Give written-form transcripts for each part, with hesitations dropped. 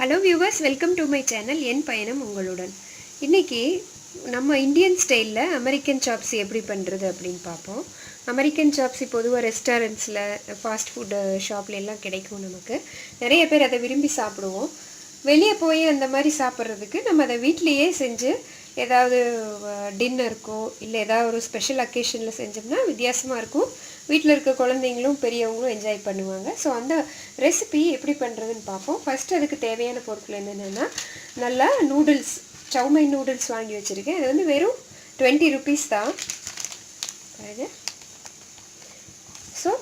Hello viewers, welcome to my channel என் பயணம் உங்களுடன். இன்னைக்கு நம்ம இந்தியன் ஸ்டைல்ல அமெரிக்கன் சாப்ஸி எப்படி பண்றது அப்படினு பாப்போம். அமெரிக்கன் சாப்ஸி பொதுவா ரெஸ்டாரன்ட்ஸ்ல ஃபாஸ்ட் ஃபுட் ஷாப்ல எல்லாம் கிடைக்கும் நமக்கு. நிறைய பேர் அதை விரும்பி சாப்பிடுவோம். வெளிய போய் அந்த மாதிரி சாப்பிடுறதுக்கு நம்ம அதை வீட்லயே செஞ்சு ஏதாவது டின்னருக்கோ இல்ல ஏதாவது ஒரு ஸ்பெஷல் அக்கேஷன்ல செஞ்சோம்னா வித்தியாசமா இருக்கும். வீட்ல இருக்க குழந்தைகளும் பெரியவங்களும் என்ஜாய் பண்ணுவாங்க. சோ அந்த ரெசிபி எப்படி பண்றதுன்னு பாப்போம். ஃபர்ஸ்ட் அதுக்கு தேவையான பொருட்கள் என்னன்னா நல்ல நூடுல்ஸ் chopseuy நூடுல்ஸ் வாங்கி வச்சிருக்கேன். இது வந்து வெறும் 20 rupees தான். பாருங்க. சோ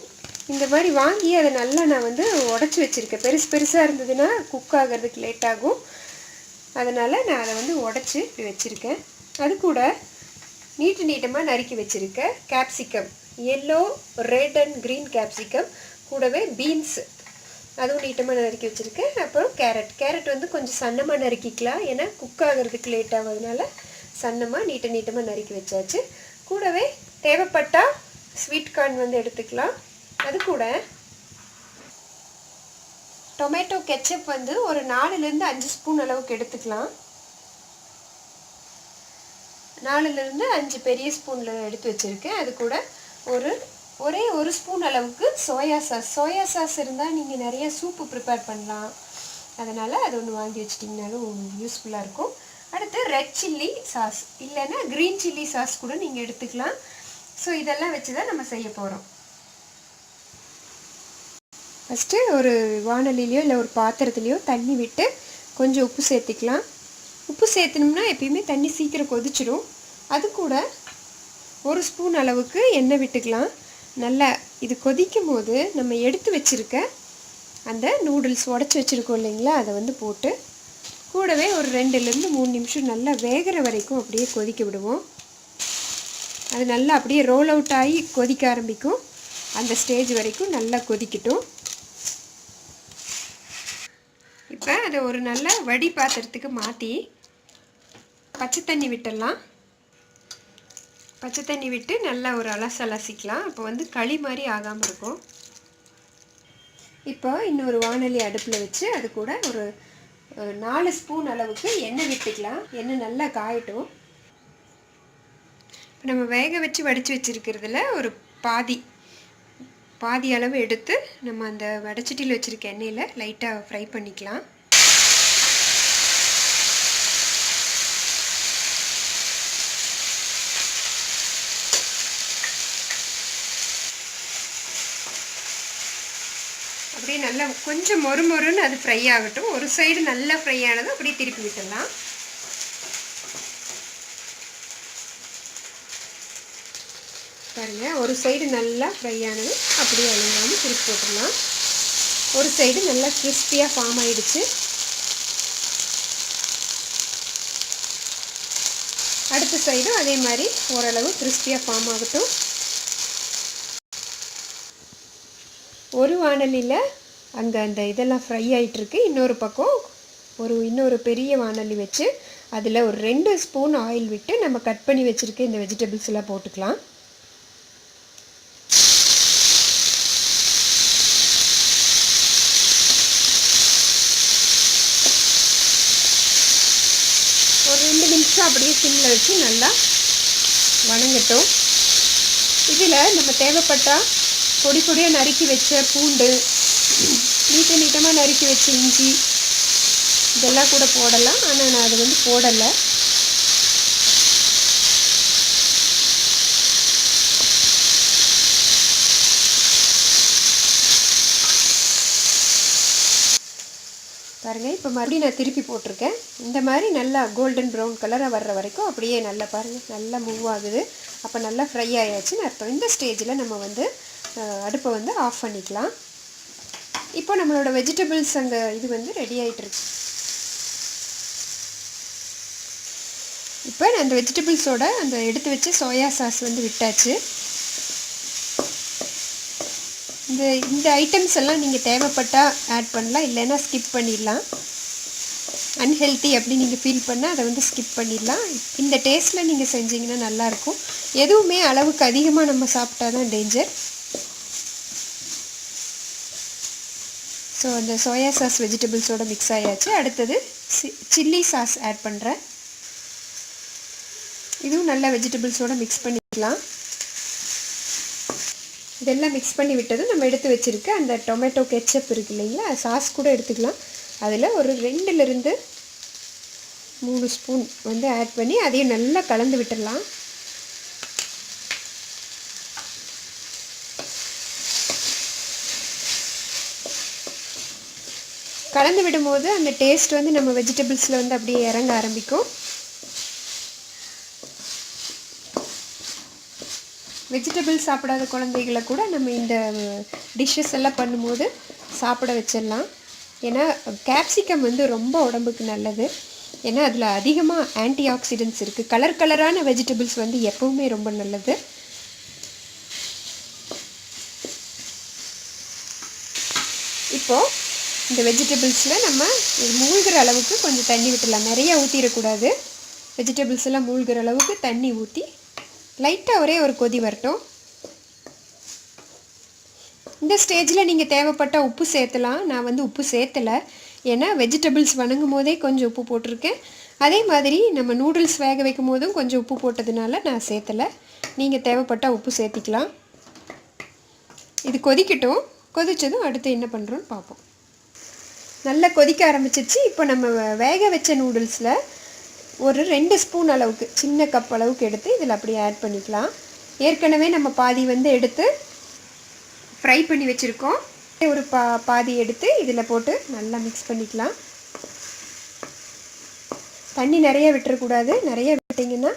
இந்த மாதிரி வாங்கி அதை நல்லா நான் வந்து உடைச்சு வச்சிருக்கேன். பெருசா இருந்ததுன்னா குக் ஆகிறதுக்கு லேட் ஆகும். அதனால நான் அதை வந்து உடைச்சு வச்சிருக்கேன். அது கூட நீட்டமா நறுக்கி வச்சிருக்கேன் capsicum, yellow, red and green capsicum, கூடவே beans அதுவும் நீட்டமா நறுக்கி வச்சிருக்கேன். அப்புறம் கேரட் வந்து கொஞ்சம் சன்னமா நறுக்கிக்கலாம். ஏன்னா குக் ஆகிறதுக்கு லேட் ஆகுறதுனால சன்னமா நீட்டமா நறுக்கி வச்சாச்சு. கூடவே தேவைப்பட்டா ஸ்வீட் கார்ன் வந்து எடுத்துக்கலாம். அது கூட டொமேட்டோ கெச்சப் வந்து ஒரு 4 ல இருந்து 5 ஸ்பூன் அளவுக்கு எடுத்துக்கலாம். 4 ல இருந்து 5 பெரிய ஸ்பூன்ல எடுத்து வச்சிருக்கேன். அது கூட ஒரே ஒரு ஸ்பூன் அளவுக்கு சோயா சாஸ் இருந்தா நீங்க நிறைய சூப் ப்ரிப்பேர் பண்ணலாம். அதனால அது ஒன்னு வாங்கி வச்சிட்டீங்கனாலும் யூஸ்ஃபுல்லா இருக்கும். அடுத்து ரெட் சில்லி சாஸ் இல்லனா கிரீன் சில்லி சாஸ் கூட நீங்க எடுத்துக்கலாம். சோ இதெல்லாம் வச்சு தான் நம்ம செய்ய போறோம். ஃபர்ஸ்ட் ஒரு வாணலிலயோ இல்ல ஒரு பாத்திரத்திலயோ தண்ணி விட்டு கொஞ்சம் உப்பு சேர்த்துக்கலாம். உப்பு சேர்த்தணும்னா எப்பயுமே தண்ணி சீக்கிரம் கொதிச்சிரும். அது கூட ஒரு ஸ்பூன் அளவுக்கு எண்ணெய் விட்டுக்கலாம். நல்லா இது கொதிக்கும்போது நம்ம எடுத்து வச்சிருக்க அந்த நூடுல்ஸ் உடைச்சு வச்சிருக்கோம் இல்லைங்களா, அதை வந்து போட்டு கூடவே ஒரு 2 ல இருந்து 3 நிமிஷம் நல்லா வேகற வரைக்கும் அப்படியே கொதிக்க விடுவோம். அது நல்லா அப்படியே ரோல் அவுட் ஆகி கொதிக்க ஆரம்பிக்கும். அந்த ஸ்டேஜ் வரைக்கும் நல்லா கொதிக்கட்டும். இப்போ அதை ஒரு நல்ல வடி பாத்திரத்துக்கு மாற்றி பச்சை தண்ணி விட்டுடலாம். பச்சை தண்ணி விட்டு நல்லா ஒரு அலசிக்கலாம். அப்போ வந்து களி மாதிரி ஆகாமல் இருக்கும். இப்போ இன்னொரு வாணலி அடுப்பில் வச்சு அது கூட ஒரு 4 ஸ்பூன் அளவுக்கு எண்ணெய் விட்டுக்கலாம். எண்ணெய் நல்லா காயட்டும். இப்போ நம்ம வேக வச்சு வடித்து வச்சுருக்கிறதுல ஒரு பாதி அளவு எடுத்து நம்ம அந்த வடைச்சட்டியில் வச்சுருக்க எண்ணெயில் லைட்டாக ஃப்ரை பண்ணிக்கலாம். அப்படியே நல்லா கொஞ்சம் மொறுமொறுன்னு அது ஃப்ரை ஆகட்டும். ஒரு சைடு நல்லா ஃப்ரை ஆனதும் அப்படியே திருப்பி விட்டுடலாம். பாருங்க, ஒரு சைடு நல்லா ஃப்ரை ஆனது அப்படியே அழுங்காமல் திருப்பி போட்டுடலாம். ஒரு சைடு நல்லா கிறிஸ்பியாக ஃபார்ம் ஆயிடுச்சு. அடுத்த சைடும் அதே மாதிரி ஓரளவு கிறிஸ்பியாக ஃபார்ம் ஆகட்டும். ஒரு வாணலியில் அங்கே அந்த இதெல்லாம் ஃப்ரை ஆகிட்டுருக்கு. இன்னொரு பக்கம் இன்னொரு பெரிய வாணலி வச்சு அதில் ஒரு 2 ஸ்பூன் ஆயில் விட்டு நம்ம கட் பண்ணி வச்சுருக்க இந்த வெஜிடபிள்ஸ் எல்லாம் போட்டுக்கலாம். ஒரு 2 நிமிஷம் அப்படியே சிம்மில் வச்சு நல்லா வணங்கட்டும். இதில் நம்ம தேவைப்பட்டால் பொடியாக நறுக்கி வச்ச பூண்டு, நீட்டமாக நறுக்கி வச்ச இஞ்சி இதெல்லாம் கூட போடலாம். ஆனால் நான் அது வந்து போடலை. பாருங்க, இப்போ மறுபடியும் நான் திருப்பி போட்டிருக்கேன். இந்த மாதிரி நல்லா கோல்டன் ப்ரௌன் கலராக வர்ற வரைக்கும் அப்படியே நல்லா பாருங்கள், நல்லா மூவ் ஆகுது. அப்போ நல்லா ஃப்ரை ஆயாச்சுன்னு அர்த்தம். இந்த ஸ்டேஜில் நம்ம வந்து அடுப்பை வந்து ஆஃப் பண்ணிக்கலாம். இப்போ நம்மளோட வெஜிடபிள்ஸ் அங்கே இது வந்து ரெடி ஆகிட்டுருக்கு. இப்போ நான் அந்த வெஜிடபிள்ஸோட அந்த எடுத்து வச்ச சோயா சாஸ் வந்து விட்டாச்சு. இந்த ஐட்டம்ஸ் எல்லாம் நீங்கள் தேவைப்பட்டால் ஆட் பண்ணலாம், இல்லைன்னா ஸ்கிப் பண்ணிடலாம். அன்ஹெல்த்தி அப்படி நீங்கள் ஃபீல் பண்ணால் அதை வந்து ஸ்கிப் பண்ணிடலாம். இந்த டேஸ்ட்டில் நீங்கள் செஞ்சீங்கன்னா நல்லாயிருக்கும். எதுவுமே அளவுக்கு அதிகமாக நம்ம சாப்பிட்டா தான் டேஞ்சர். ஸோ அந்த சோயா சாஸ் வெஜிடபிள்ஸோட மிக்ஸ் ஆயாச்சு. அடுத்தது சில்லி சாஸ் ஆட் பண்ணுறேன். இதுவும் நல்லா வெஜிடபிள்ஸோட மிக்ஸ் பண்ணிக்கலாம். இதெல்லாம் மிக்ஸ் பண்ணி விட்டதும் நம்ம எடுத்து வச்சுருக்க அந்த டொமேட்டோ கெச்சப் இருக்குது இல்லைங்களா, சாஸ் கூட எடுத்துக்கலாம். அதில் ஒரு 2லிருந்து 3 ஸ்பூன் வந்து ஆட் பண்ணி அதையும் நல்லா கலந்து விட்டுடலாம். கலந்து விடும்போது அந்த டேஸ்ட் வந்து நம்ம வெஜிடபிள்ஸில் வந்து அப்படியே இறங்க ஆரம்பிக்கும். வெஜிடபிள்ஸ் சாப்பிடாத குழந்தைகளை கூட நம்ம இந்த டிஷ்ஷஸ் எல்லாம் பண்ணும்போது சாப்பிட வச்சிடலாம். ஏன்னா கேப்சிகம் வந்து ரொம்ப உடம்புக்கு நல்லது. ஏன்னா அதில் அதிகமாக ஆன்டி ஆக்சிடென்ட்ஸ் இருக்குது. கலரான வெஜிடபிள்ஸ் வந்து எப்போவுமே ரொம்ப நல்லது. இப்போது இந்த வெஜிடபிள்ஸில் நம்ம மூழ்கிற அளவுக்கு கொஞ்சம் தண்ணி விட்டுடலாம். நிறைய ஊற்றிடக்கூடாது. வெஜிடபிள்ஸ் எல்லாம் மூழ்கிற அளவுக்கு தண்ணி ஊற்றி லைட்டாக ஒரே ஒரு கொதி வரட்டும். இந்த ஸ்டேஜில் நீங்கள் தேவைப்பட்ட உப்பு சேர்த்தலாம். நான் வந்து உப்பு சேர்த்தலை, ஏன்னா வெஜிடபிள்ஸ் வணங்கும் போதே கொஞ்சம் உப்பு போட்டிருக்கேன். அதே மாதிரி நம்ம நூடுல்ஸ் வேக வைக்கும் போதும் கொஞ்சம் உப்பு போட்டதுனால நான் சேர்த்தலை. நீங்கள் தேவைப்பட்டால் உப்பு சேர்த்திக்கலாம். இது கொதிக்கட்டும். கொதித்ததும் அடுத்து என்ன பண்ணுறோன்னு பார்ப்போம். நல்லா கொதிக்க ஆரம்பிச்சிச்சு. இப்போ நம்ம வேக வச்ச நூடுல்ஸில் ஒரு 2 ஸ்பூன் அளவுக்கு, சின்ன கப் அளவுக்கு எடுத்து இதில் அப்படியே ஆட் பண்ணிக்கலாம். ஏற்கனவே நம்ம பாதி வந்து எடுத்து ஃப்ரை பண்ணி வச்சுருக்கோம். ஒரு பாதி எடுத்து இதில் போட்டு நல்லா மிக்ஸ் பண்ணிக்கலாம். தண்ணி நிறைய விட்டுறக்கூடாது. நிறைய விட்டிங்கன்னா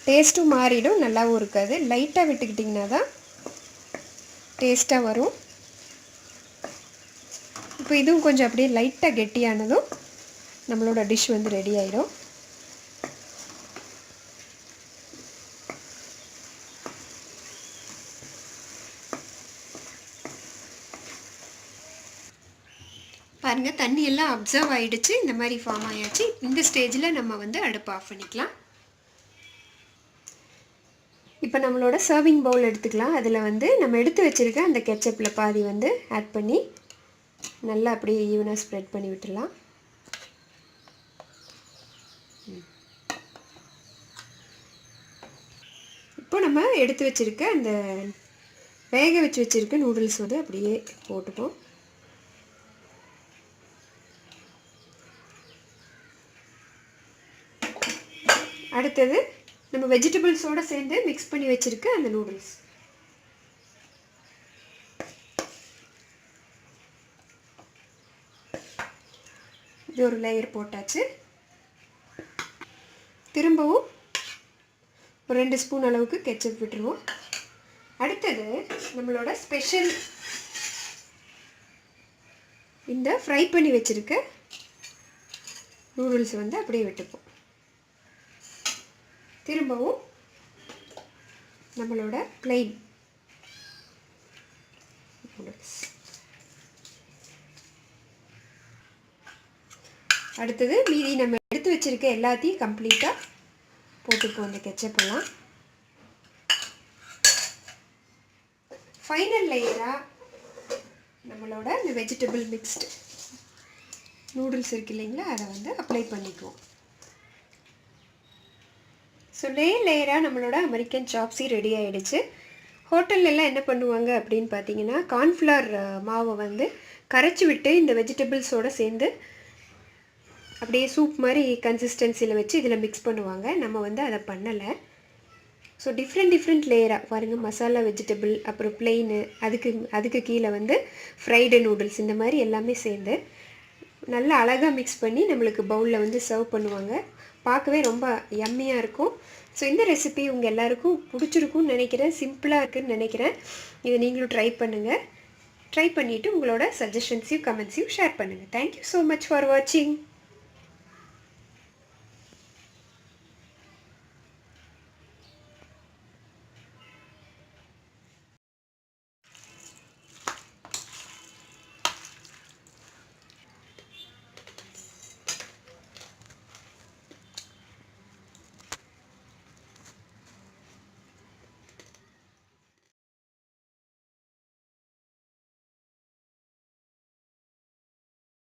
டேஸ்ட்டும் மாறிடும், நல்லாவும் இருக்காது. லைட்டாக விட்டுக்கிட்டிங்கன்னா தான் டேஸ்ட்டாக வரும். இப்போ இதுவும் கொஞ்சம் அப்படியே லைட்டாக கெட்டியானதும் நம்மளோட டிஷ் வந்து ரெடி ஆகிடும். பாருங்கள், தண்ணி எல்லாம் அப்சர்வ் ஆகிடுச்சு. இந்த மாதிரி ஃபார்ம் ஆயாச்சு. இந்த ஸ்டேஜில் நம்ம வந்து அடுப்பு ஆஃப் பண்ணிக்கலாம். இப்போ நம்மளோட சர்விங் பவுல் எடுத்துக்கலாம். அதில் வந்து நம்ம எடுத்து வச்சுருக்க அந்த கெச்சப்பில் பாதி வந்து ஆட் பண்ணி நல்லா அப்படியே ஈவனாக ஸ்ப்ரெட் பண்ணி விட்டுடலாம். இப்போ நம்ம எடுத்து வச்சுருக்க அந்த வேக வச்சுருக்க நூடுல்ஸ் வந்து அப்படியே போட்டுப்போம். அடுத்தது நம்ம வெஜிடபிள்ஸோடு சேர்ந்து மிக்ஸ் பண்ணி வச்சுருக்க அந்த நூடுல்ஸ். இது ஒரு லேயர் போட்டாச்சு. திரும்பவும் ஒரு 2 ஸ்பூன் அளவுக்கு கெச்சப் விட்டுருவோம். அடுத்தது நம்மளோட ஸ்பெஷல் இந்த ஃப்ரை பண்ணி வச்சுருக்க நூடுல்ஸ் வந்து அப்படியே விட்டுப்போம். திரும்பவும் நம்மளோட plain நூடுல்ஸ். அடுத்தது மீதி நம்ம எடுத்து வச்சுருக்க எல்லாத்தையும் கம்ப்ளீட்டாக போட்டுப்போம் அந்த கெச்சப்பெல்லாம். ஃபைனல் லேயராக நம்மளோட இந்த வெஜிடபிள் மிக்ஸ்டு நூடுல்ஸ் இருக்கு இல்லைங்களா, அதை வந்து அப்ளை பண்ணிக்குவோம். ஸோ லேயராக நம்மளோட அமெரிக்கன் சாப்ஸி ரெடி ஆகிடுச்சு. ஹோட்டல்லலாம் என்ன பண்ணுவாங்க அப்படின்னு பார்த்தீங்கன்னா, கார்ன்ஃப்ளவர் மாவை வந்து கரைச்சி விட்டு இந்த வெஜிடபிள்ஸோடு சேர்ந்து அப்படியே சூப் மாதிரி கன்சிஸ்டன்சியில் வச்சு இதில் மிக்ஸ் பண்ணுவாங்க. நம்ம வந்து அதை பண்ணலை. ஸோ டிஃப்ரெண்ட் லேயராக பாருங்கள், மசாலா வெஜிடபிள், அப்புறம் பிளெயின், அதுக்கு கீழே வந்து ஃப்ரைடு நூடுல்ஸ், இந்த மாதிரி எல்லாமே சேர்ந்து நல்லா அழகாக மிக்ஸ் பண்ணி நம்மளுக்கு பவுலில் வந்து சர்வ் பண்ணுவாங்க. பார்க்கவே ரொம்ப யம்மியாக இருக்கும். ஸோ இந்த ரெசிபி உங்கள் எல்லாருக்கும் பிடிச்சிருக்குன்னு நினைக்கிறேன். சிம்பிளாக இருக்குதுன்னு நினைக்கிறேன். இதை நீங்களும் ட்ரை பண்ணுங்கள். ட்ரை பண்ணிவிட்டு உங்களோட சஜஷன்ஸையும் கமெண்ட்ஸையும் ஷேர் பண்ணுங்கள். தேங்க்யூ ஸோ மச் ஃபார் வாட்சிங்.